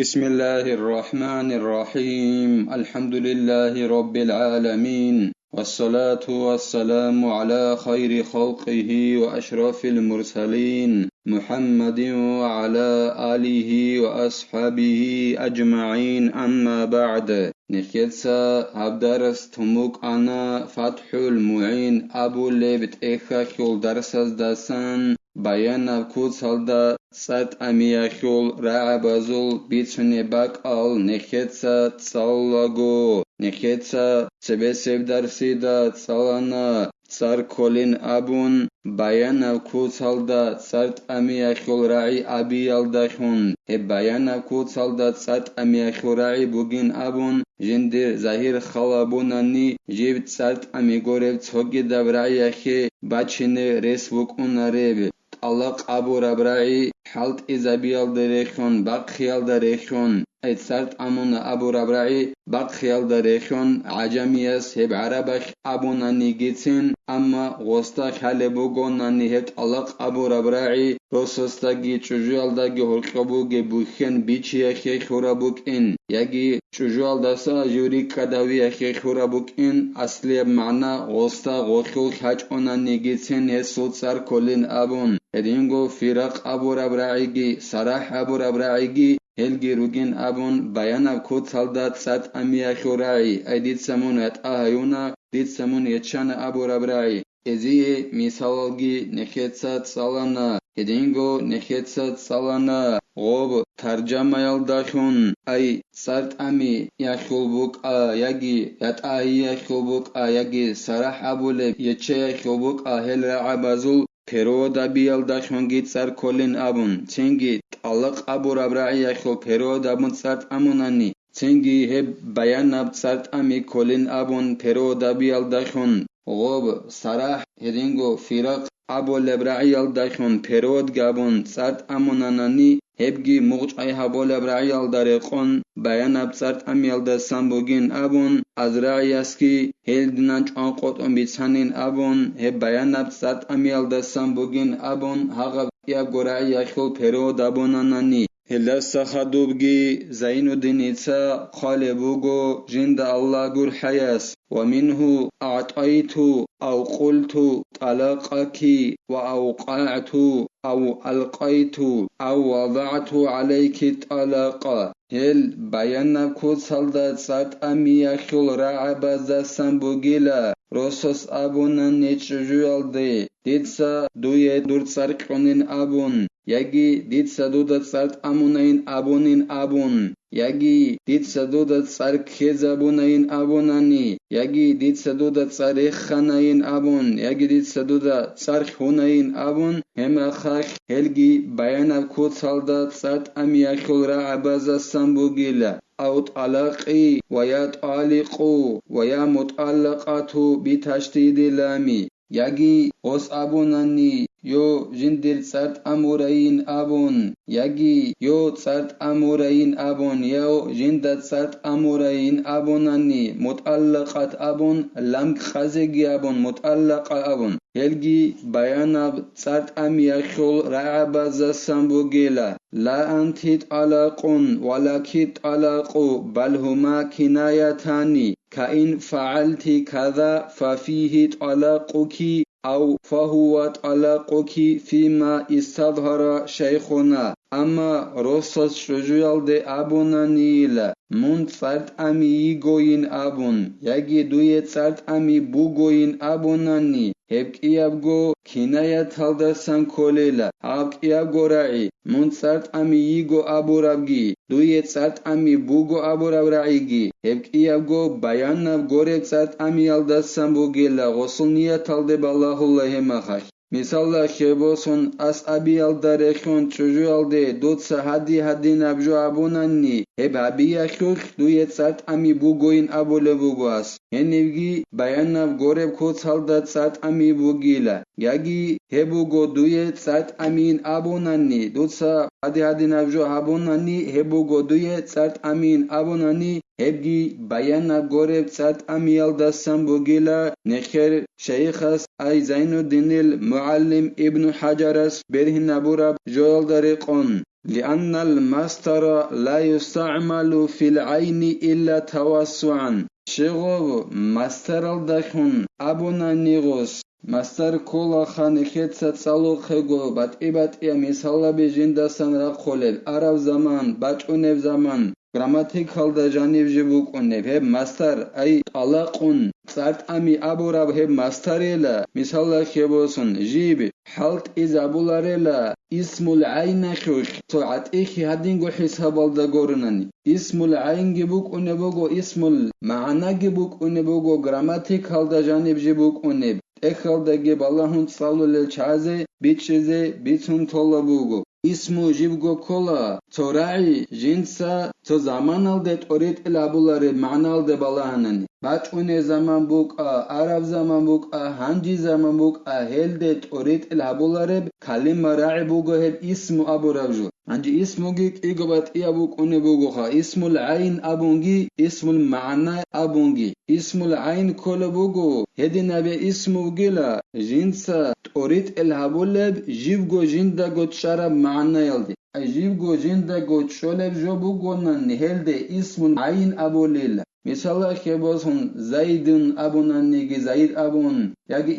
بسم الله الرحمن الرحيم الحمد لله رب العالمين والصلاة والسلام على خير خلقه وأشرف المرسلين محمد وعلى آله وأصحابه أجمعين أما بعد نخيتسا هبدرس تموك أنا فتح المعين أبو ليبت إخا خيول درسز داسان بيانا كوتسالدا سات أمياخيول راعبازول بيتشني باك أل نخيتسا تسالاغو نخيتسا سبسيب درسيدا تسالانا سار كولين أبون بيانا كوتسالدا سات أمياخيول راعي أبي يالداخون بيانا كوتسالدا سات أمياخيول راعي بوغين أبون جندر زهير خلابوناني جيبت سات أميغوريب تسوغي دابراعي أخي باتشيني ريس وكوناريب طلق أبو ربراعي حلت إزابيال دريخون باق خيال دريخون اتسارت أمون أبو ربراعي باق خيال دريخون عجميس هب عربخ أبو ناني جيتين أما غوستا خالبوغو ناني هب طلق أبو ربراعي روسوستاگي چوجوالداگي هرقبوغي بوخين بيچي أخي خورابوك إن ياگي چوجوالداسا جوري كداوي أخي خورابوك إن أصلي بمعنى غوستا غوخيل خاج أوناني جيتين هسوت سار كولين أبون هدينغو فراق أبو ربراعيگي صراح أبو ربراعيگي هلگي روگين أبون بيانا كود سالدات سات أميا خورائي أيديت سمون يتآهيونا ديت سمون يتشان أبو ربراعي إزيه مثالجي نخيتسات سالنا هدينغو نخيتسات سالنا غوب ترجمة يلداخون أي سارت أمي يخول بوك يجي يتآهي يخول بوك يجي صراح أبو لب يتشي يخول بوك هل رعبازول Перода биялда хонгит сар колин абун ценги талақ абу рабраи яхо перода бун сарт амунани ценги хеб баянаб сарт ами колин абун перода биялда хон غوب سراح هدينغو فراق أبو لبرعي الدخون перод габун سرت أموناناني هبگي موج أي هبو لبرعي الدرقون بيانب سرت أميال دستان بوگين أبون از رعياسكي هلدنانج آنقوت بيتسانين أبون هب بيانب سرت أميال دستان بوگين أبون هغب يبگو رعي يخول перод أبوناناني هلسا خدوبگي زين الدينيسا قالبوغو جند الله قول حياس ومنه أعطيت أو قلت طلقك وأوقعت أو ألقيت أو وضعت عليك طلاقا هل بيانا كود سالدات سات أمي أخيل رعب زاسان بوغيلا روسوس أبونا نيتشجوال دي ديتسا دوية دور ساركونين أبون يجي ديتسا دودت سارت أمونين أبونين أبون يجي ديتسا دودت سارك خيزابونين أبوناني يجي ديتسا دودت سارخ خانين أبون يجي ديتسا دودت سارخ هونين أبون هما خاخ هلجي بيانا كود سالدات سارت أمي أخيل رعب زاسان بوغيلا أو طلاقي ويا طالق ويا مطلقات بتشديد لامي يجي غص أبوناني يو جندر سرت أمورين أبون يجي يو سرت أمورين أبون يو جندر سرت أمورين أبوناني مطلقات أبون لم خزجي أبون مطلق أبون يلجي بيانا سرت أم يخول رعب زسن بوغيلا لا أنت طلاق ولكن طلاق بل هما كنايتان كإن فعلت كذا ففيه طلاقك أو فهو طلاقك فيما استظهر شيخنا أما رصص شجوال دي أبونا نيلا من سرت أمي يغوين أبون يجي دوية سرت أمي بوغوين أبوناني هبك يبغو كناية تلدسان كوليلا هبك يبغو رعي من سرت أمي يغو أبو ربغي دوية سرت أمي بوغو أبو رب رعيغي هبك يبغو بيان نبغوريك سرت أمي يلدسان بوغيلا غسل نية تلد بالله الله مخش مثال خيبوسون أس أبي يلدرخون چوجو يلده دوتسا هدي نبجو أبوناني هب هبي يخوخ دوية سرت أمي بوغوين أبو لبوغو أس هنوغي بيان نبغوريب كود سالدات سرت أمي بوغيلا يجي هبوغو دوية سرت أمين أبوناني دوتسا هدي نبجو أبوناني هبوغو دوية سرت أمين أبوناني هبگي بيان نبغوريب سرت أمي يلدسان بوغيلا نخير شيخس أي زين الدين المعلم ابن حجرس برهن نبورب جوال دارقون لأن المصدر لا يستعمل في العين إلا توسعا شغو مصدر الدخون أبونا نيغوس مصدر كل خانخت ستسالو خيغو بات يا مثال بجندسان رخولب عرب زمان بچونب زمان grammatical da janib jibukune heb master ay alaqun sart ami aburab heb masterela misalla khebosun jib halt iz abularela ismul ayna khukh toat ikhi hadin go hisabal da gorunani ismul ayn gibukune bogo ismul maana gibukune bogo grammatical da janib jibukune ekhalda gib Allahun sallu chaze bichize bitun tollabugo اسمو جيبغو كولا توراعي جنسا تو زمان الدت اوريت الابولار معنى الد بلاهنني باچونه زمان بوك عرب زمان بوك هانجي زمان بوك هلدت اوريت الابولار كلمه راعي بوغو هب اسمو ابو رجو انجي اسمو جيك ايغبات يابوك اون بوغو خا اسم العين ابونجي اسم المعنى ابونجي اسم العين كل بوغو هدي نبي اسمو جيلا جنسا اوريت الابولب جيبغو جندا گوت شرب معنى يلدي أجيبغو جندا گوت شولب جو بوغو نهلدي اسم العين ابو ليلا مثلا خبوسون زيدن ابونانيگي زيد ابون ياگي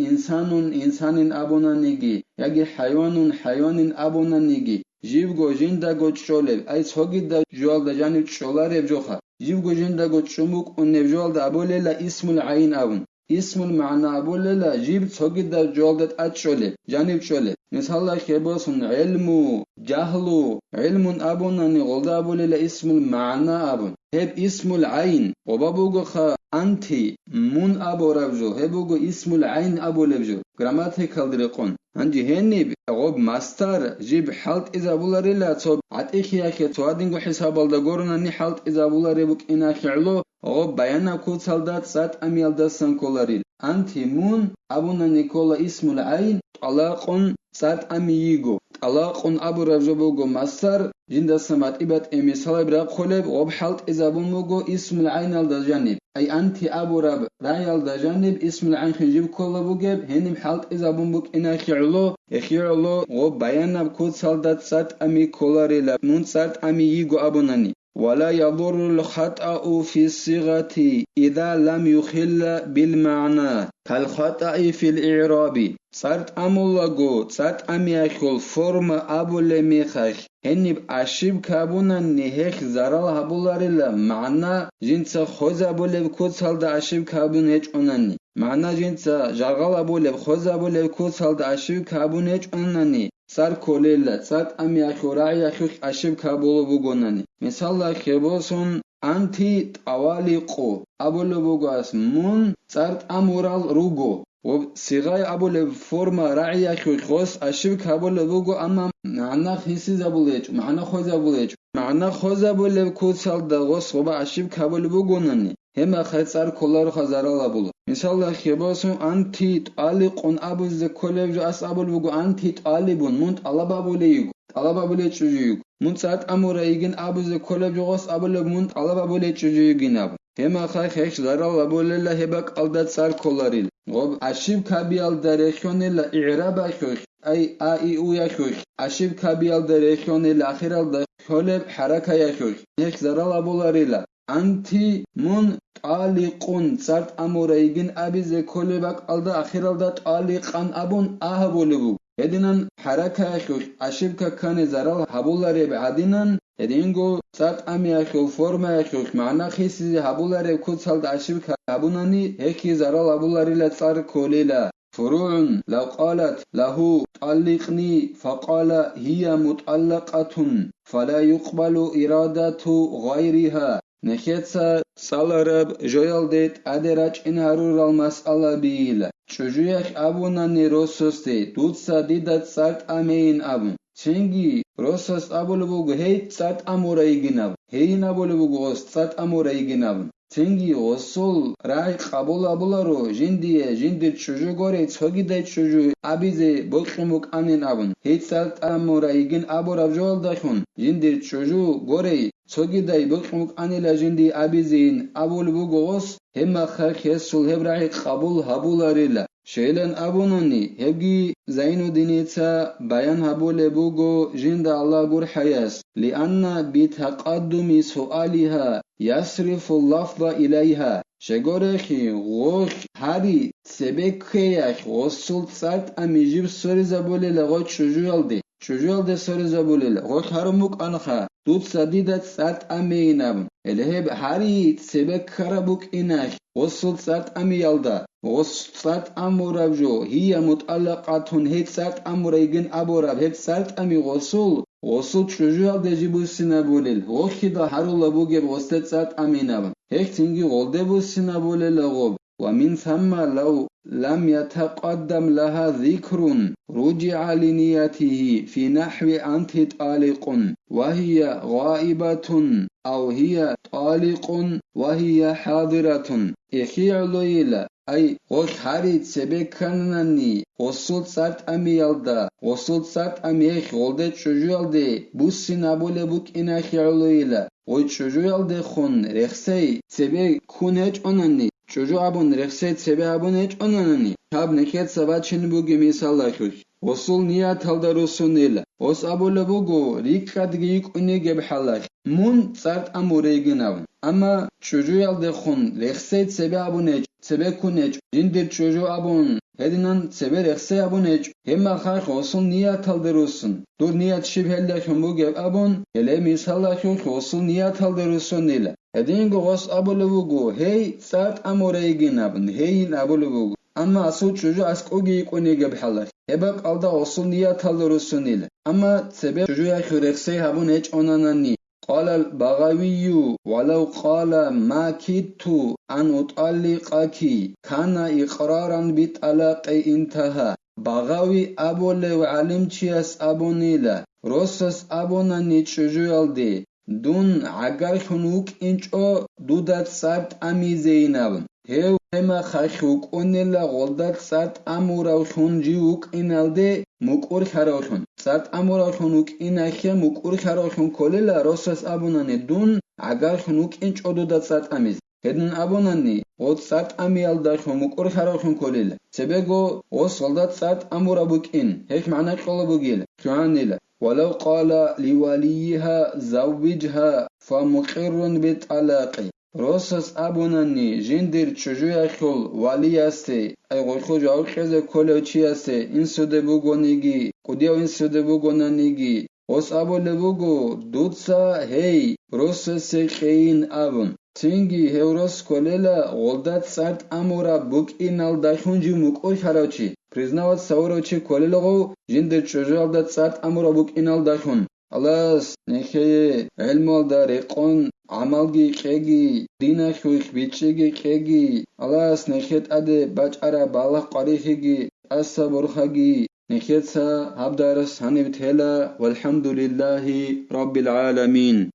انسانن ابونانيگي ياگي حيوانن حيوانن ابونانيگي جيبغو جندا گوت شولب اي سوگي دا جوال دا جانب شولارب جوخا جيبغو جندا گوت شموك اون جوال دا ابو ليلا اسم العين ابون اسم المعنى ابو ليلا جيب سوگي دا جوال دا اتشولب جانب شولب مثلا خبوسون علمو جهلو علم ابوناني غلدا ابو ليلا اسم المعنى ابون هب اسم العين وبابوغو خا انتي من ابو ربجو هبوغو اسم العين ابو لبجو grammatical درقون انجي هني غوب ماستر جيب حالت اذا بولاريلا تو عتيخي اخي توادينغو حسابال دا غورناني حالت اذا بولاري بوك انا خيلو غوب بيانا كوتسالدات سات اميال دسان كولاريل انتي من ابونا نيكولا اسم العين طلاقون سات امييغو طلاقون ابو ربجو ماستر جندا سمات ابات امي صلاب راب خولب غوب حالت اذا بوموغو اسم العين دا جانب اي انتي ابو رب رايال دا جانب اسم العين خنجيب كولا بوغب هنم حالت اذا بوموغ انا خيرلو غوب بيانا كوتسالدات سات امي كولاريلا نون سات امييغو ابوناني ولا يضر الخطأ في الصيغة إذا لم يخل بالمعنى كالخطأ في الإعراب صارت أمولغو صارت أميخل فورم أبو لميخخ هنب أشيب كابونا نهيخ زرال هبولاريلا معنى جنس خوز أبو لبكوت سالد أشيب كابون هيج أناني معنى جنس جرغال أبو لبخوز أبو لبكوت سالد أشيب كابون هيج أناني صار كوليلا صارت أميخل راعي أخيخ أشيب كابولو بوغوناني مثال خبوسون أنتي طوالقو أبو لبوغاس مون صارت أمورال روغو وصيغة أبو لفورما راعي أخيخوس أشيب كابولو بوغو أما معنى خيسيز أبو ليج معنى خوز أبو ليج معنى خوز أبو لبكوت سالد غوس وبا أشيب كابولو بوغوناني هما خيصار كولار خزارال أبو مثال خبوسون أنتي طالقون أبو زكولب جو أس أبو لبوغو أنتي طالبون مونت ألاب أبو ليغو ألاب أبو ليج جوجيغو منصات أمورا يجين أبو زكولب جوس أبو لبمون طلب أبو ليتشجي جناب هما خايخ زرال أبو لله هبك ألدت سار كولاريل غب أشيب كابيال دريخون لا إعراب أخوخ أي آي أو يخوخ أشيب كابيال دريخون لا آخر الدخولب حركة يخوخ هيك زرال أبو لاريلا أنتي من طالقون صارت أمورا يجين أبي زكولبك ألدا آخر الدا طالقان أبون أهبو لبو هدينن حركة أخوخ أشيبك كان زرال هبولاري بعدينن هدينغو سات أمي أخو فورما أخوخ معنا خيسي هبولاري كود سالد أشيبك هبوناني هيكي زرال هبولاري لتصار كوليلا فروع لو قالت له طلقني فقال هي مطلقة فلا يقبل إرادة غيرها نخيتسا سالرب جويل ديت أدراج إنهارور المسألة بيلا چوجويخ أبوناني روسوستي دوتسا ديدت سارت أمين أبون چنگي روسوست أبولو بوغو هيت سارت أمورا يگيناب هين أبولو بوغو غوست سارت أمورا يگيناب چنگي غسول راي قبول أبولارو جندي چوجو غوري چوگي داي چوجو أبيزي بلخموك أنين أبون هيت سارت أمورا يگين أبورا جوال داخون جندي چوجو غوري چوگي داي بلخموك أنيلا جندي أبيزين أبولو بوغو غوست هما خاك يسول هبراي قبول هبولاريلا شيلن أبونني هبجي زينو دينيتا بيان هبول بوغو جند الله جور حياس لأن بتقدم سؤالها يصرف اللفظ إليها شجورخي غوخ هاري تسبكيخ وصلت سات أميجيب سوري زبولي لغوت شجوال دي سوري زبولي غوخ هرموك أنخا دوت سديدت سات أمينام الهب هاري تسبك خربوك إناخ وصلت سات أميالدا وصلت أمورابجو هي متعلقة هيت سات أموريجن أبوراب هيت سات أمي وصل شجوال دي جيبو سينابوليل غوخي دا هارو لبوغيب وصلت سات أمينام هيك تنجي غولدبو سينابوليل لغوب ومن ثم لو لم يتقدم لها ذكر رجع لنيته في نحو أنت طالق وهي غائبة أو هي طالق وهي حاضرة إخي علويلة أي غوخاري تسبكنني وصلت سات أمي يلدا وصلت سات أمي إخ غولدت شجوالدي بوسي نابولي بوك إناخي علويلة غويت شجوالدي خون رخسي تسبك كونهج أنني شجو أبون رخسي تسبك أبون هج أنني تاب نكيت سبات شنبوغي ميسال وصل نيات هالدروسون إلا وص أبول بوغو ريك خدقيك أنيجي بحلاك مون صارت أموريجناون أما شجو يالدخون رخسي تسبي أبونيج تسبي كونيج جندر شجو أبون هدينان تسبي رخسي أبونيج هما خايخ وصل نيات هالدروسون دور نيات شبه اللخون بوغي أبون يلي ميسال وصل نيات هالدروسون إلا هدينغو وص أبول بوغو هي صارت أموريجناون هي أبول بوغو أما أصول شجو أسكوغي يكونيجي بحلاك هبك ألدا وصل نيات هالدروسون إلا أما تسبي شجو يخي رخسي هابونيج أناناني قال البغوي ولو قال ما كدت أن أطلقك كان إقرارا بطلاق انتهى بغوي أبول وعلم چياس أبونيلا روسس أبونا نيتشجوالدي دون عگر خنوك انچو دودت سرد أمي زينب هيو هما خخوك أونيلا غلدت سرد أمورا خنجيوك إنالدي مقور خراخون سرد أمورا خنوك إناخي مقور خراخون كوليلا روسس أبوناني دون عگر خنوك انچو دودت سرد أميز هدن أبوناني غد سرد أمي الدخون مقور خراخون كوليلا سبگو غد صلدت سرد أمورا بوك إن هيك معنى قول بوغيلا كوانيلا ولو قال لوليها زوجها فمقر بالطلاق روسس أبوناني جندر چجويا خول ولي استي أي غوخو جاو خيزه كولو چي استي إن سوده بوغونيگي قديو إن سوده بوغونانيگي وس أبو لبوغو دوتسا هي روسس خين أبون تينگي هيوروس كوليلا غولدات سارت أمورا بوك إنال داخونجي مقوي خراوچي признавать саурочи колелого жиндер чужалдат сарт амурабук инал дахун алас нехе элмалда реқон амалги қеги дина хуих бичеги қеги алас нехет аде бачара балах қарихиги аса бурхаги нехетса хабдарас ханибтела валхамдулиллахи раббил аламин